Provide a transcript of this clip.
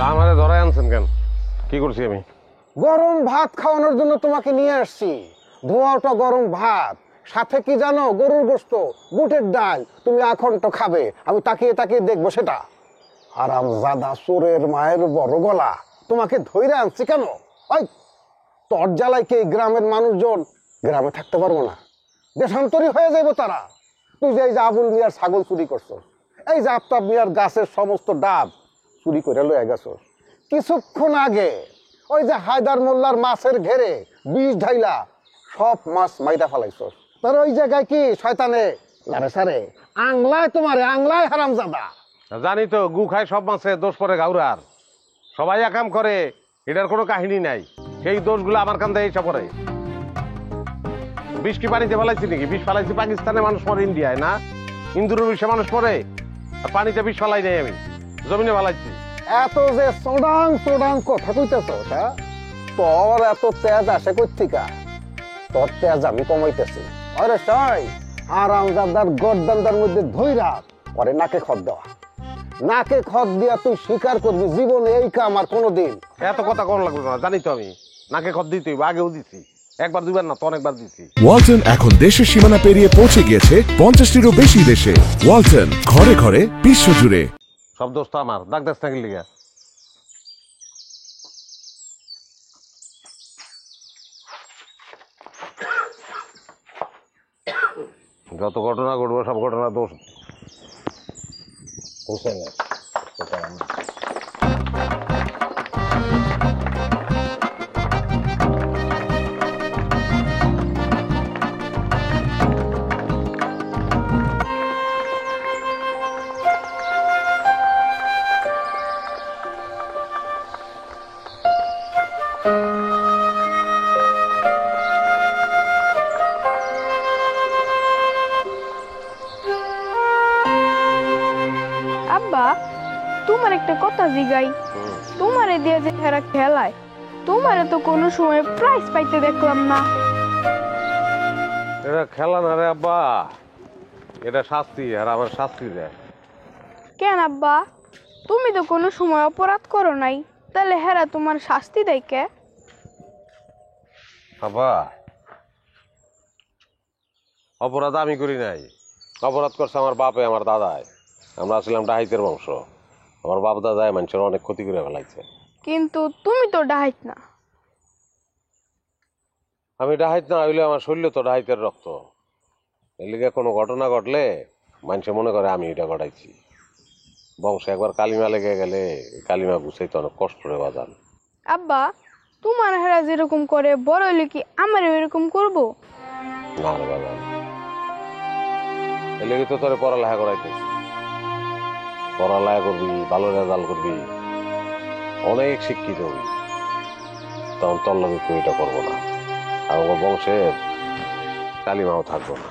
আমারে ধরায় আনছেন কেন? কি করছি আমি? গরম ভাত খাওয়ানোর জন্য তোমাকে নিয়ে আসছি। ধোয়াটা গরম ভাত, সাথে কি জানো? গরুর গোশত, বুটের ডাল। তুমি আখন্ড খাবে, আমি তাকিয়ে তাকিয়ে দেখবো সেটা। হারামজাদা চোরের মায়ের বড় গলা, তোমাকে ধইরে আনছি কেন? ওই তোর জ্বালায় কি গ্রামের মানুষজন গ্রামে থাকতে পারবো না? দেশান্তরী হয়ে যাইব তারা। তুই যে এই যে আবুল মিয়ার ছাগল চুরি করছো, এই যে আফতাব মিয়ার গাছের সমস্ত ডাব চুরি করে লয়ে গেছো, কিছুক্ষণ আগে ওই যে হায়দার মোল্লার মাছের ঘেরে বিষ ঢাইলা সব মাছ মাইরা ফেলাইছ। তার ওই জায়গায় কি শয়তানে লারে সারে আংলায় তোমারে, আংলায় হারামজাদা। জানি তো, গু খায় সব মাছে, দোষ পরে গাউরার। সবাই একাম করে, এটার কোনো কাহিনী নাই। সেই দোষগুলো আমার কান্দে এইসব করে। বিষ কি পানিতে ফেলাইছি নাকি? বিষ ফেলাইছি পাকিস্তানে, মানুষ পরে ইন্ডিয়ায় না? ইন্দুরের বিষে মানুষ পরে, আর পানিতে বিষ ফেলাই নাই আমি, জমিনে ফেলাইছি। এত যে সোডাং সোডাং কথা কইতেছ, তোর এত তেজ আসে কইতিকা? তোর তেজ আমি কমাইতেছি। আরে সাই হারামজাদার গর্দানদার মধ্যে ধইরা পরে নাকে খত দেওয়া। নাকে খত দিয়া তুই স্বীকার করবি জীবনে এই কাম আর কোনোদিন। এত কথা কোন লাগবে না, জানি তো আমি। নাকে খত দিতে আগেও দিছি, একবার দুইবার না তো অনেকবার দিছি। ওয়ালটন এখন দেশের সীমানা পেরিয়ে পৌঁছে গিয়েছে 50টিরও বেশি দেশে। ওয়ালটন, ঘরে ঘরে বিশ্বজুড়ে। সব দোষ তো আমার, দাগ দাস থাকি লিগা। যত ঘটনা ঘটবো সব ঘটনা দোষ হোসেনের। আব্বা, তোমার একটা কথা জিগাই। তোমারে দিয়ে যে হেরা খেলায়, তোমারে তো কোনো সময় প্রাইজ পাইতে দেখলাম না। এটা খেলা না রে আব্বা, এটা শাস্তি, আর আমার শাস্তি দেয়। কেন আব্বা? তুমি তো কোনো সময় অপরাধ করো নাই, তাহলে হেরা তোমার শাস্তি দেয় কে? আব্বা, অপরাধ আমি করি নাই, অপরাধ করছে আমার বাপে, আমার দাদায়। আমরা ছিলাম ডাহাইতের বংশ, আমার বাপ দাদায় মানুষের অনেক ক্ষতি করে ফেলাইছে। কিন্তু তুমি তো ডাহাইত না। আমি ডাহাইত না হইলে আমার শরীর তো ডাহাইতের রক্ত। এর লিগে কোনো ঘটনা ঘটলে মানুষে মনে করে আমি এটা ঘটাইছি। বংশে একবার কালিমা লেগে গেলে কালিমা গুছাইতে অনেক কষ্ট রে বাজান। আব্বা, তোমার হেরা যেরকম করে বড় হইলে কি আমার এরকম করবো? না রে বাজান, এর লিগে তো তোরে পড়ালেখা করাইতেছি। পড়ালেখা করবি, ভালো রেজাল্ট করবি, অনেক শিক্ষিত হবি, তখন তোর লগে কেউ এটা করবো না, আর আমার বংশের কালিমাও থাকবো না।